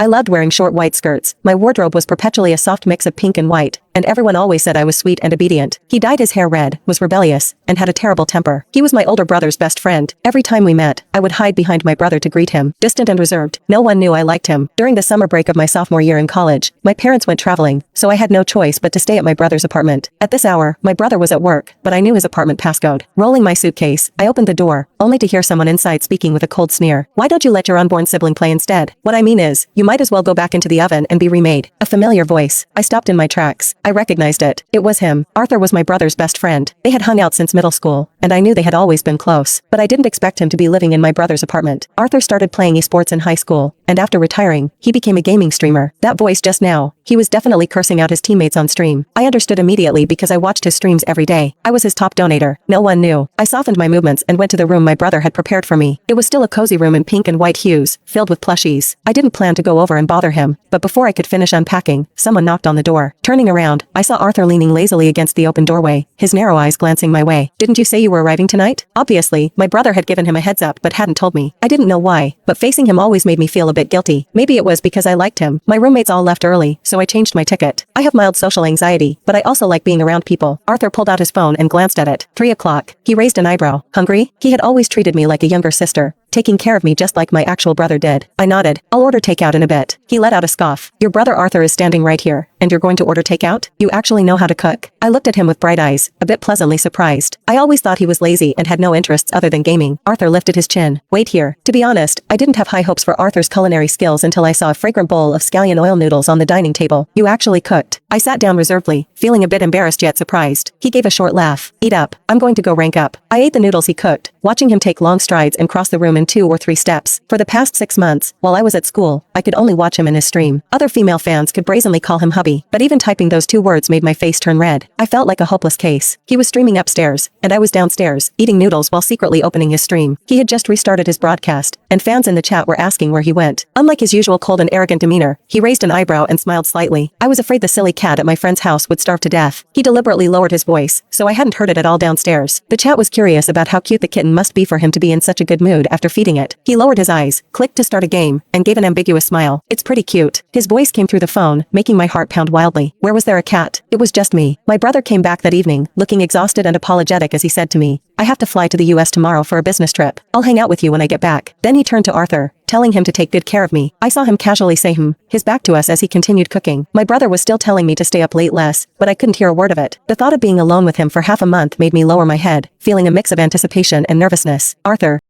I loved wearing short white skirts. My wardrobe was perpetually a soft mix of pink and white, and everyone always said I was sweet and obedient. He dyed his hair red, was rebellious, and had a terrible temper. He was my older brother's best friend. Every time we met, I would hide behind my brother to greet him. Distant and reserved, no one knew I liked him. During the summer break of my sophomore year in college, my parents went traveling, so I had no choice but to stay at my brother's apartment. At this hour, my brother was at work, but I knew his apartment passcode. Rolling my suitcase, I opened the door, only to hear someone inside speaking with a cold sneer. Why don't you let your unborn sibling play instead? What I mean is, you might as well go back into the oven and be remade. A familiar voice. I stopped in my tracks. I recognized it. It was him. Arthur was my brother's best friend. They had hung out since middle school, and I knew they had always been close. But I didn't expect him to be living in my brother's apartment. Arthur started playing esports in high school, and after retiring, he became a gaming streamer. That voice just now, he was definitely cursing out his teammates on stream. I understood immediately because I watched his streams every day. I was his top donator. No one knew. I softened my movements and went to the room my brother had prepared for me. It was still a cozy room in pink and white hues, filled with plushies. I didn't plan to go over and bother him, but before I could finish unpacking, someone knocked on the door. Turning around, I saw Arthur leaning lazily against the open doorway, his narrow eyes glancing my way. Didn't you say you were arriving tonight? Obviously, my brother had given him a heads up but hadn't told me. I didn't know why, but facing him always made me feel a bit guilty. Maybe it was because I liked him. My roommates all left early, so I changed my ticket. I have mild social anxiety, but I also like being around people. Arthur pulled out his phone and glanced at it. 3 o'clock. He raised an eyebrow. Hungry? He had always treated me like a younger sister, taking care of me just like my actual brother did. I nodded. I'll order takeout in a bit. He let out a scoff. Your brother Arthur is standing right here, and you're going to order takeout? You actually know how to cook? I looked at him with bright eyes, a bit pleasantly surprised. I always thought he was lazy and had no interests other than gaming. Arthur lifted his chin. Wait here. To be honest, I didn't have high hopes for Arthur's culinary skills until I saw a fragrant bowl of scallion oil noodles on the dining table. You actually cooked. I sat down reservedly, feeling a bit embarrassed yet surprised. He gave a short laugh. Eat up. I'm going to go rank up. I ate the noodles he cooked, watching him take long strides and cross the room in 2 or 3 steps. For the past 6 months, while I was at school, I could only watch him in his stream. Other female fans could brazenly call him hubby, but even typing those 2 words made my face turn red. I felt like a hopeless case. He was streaming upstairs, and I was downstairs, eating noodles while secretly opening his stream. He had just restarted his broadcast, and fans in the chat were asking where he went. Unlike his usual cold and arrogant demeanor, he raised an eyebrow and smiled slightly. I was afraid the silly cat at my friend's house would starve to death. He deliberately lowered his voice, so I hadn't heard it at all downstairs. The chat was curious about how cute the kitten must be for him to be in such a good mood after feeding it. He lowered his eyes, clicked to start a game, and gave an ambiguous smile. It's pretty cute. His voice came through the phone, making my heart pound wildly. Where was there a cat? It was just me. My brother came back that evening, looking exhausted and apologetic as he said to me, I have to fly to the US tomorrow for a business trip. I'll hang out with you when I get back. Then he turned to Arthur, telling him to take good care of me. I saw him casually say his back to us as he continued cooking. My brother was still telling me to stay up late less, but I couldn't hear a word of it. The thought of being alone with him for half a month made me lower my head, feeling a mix of anticipation and nervousness. Arthur,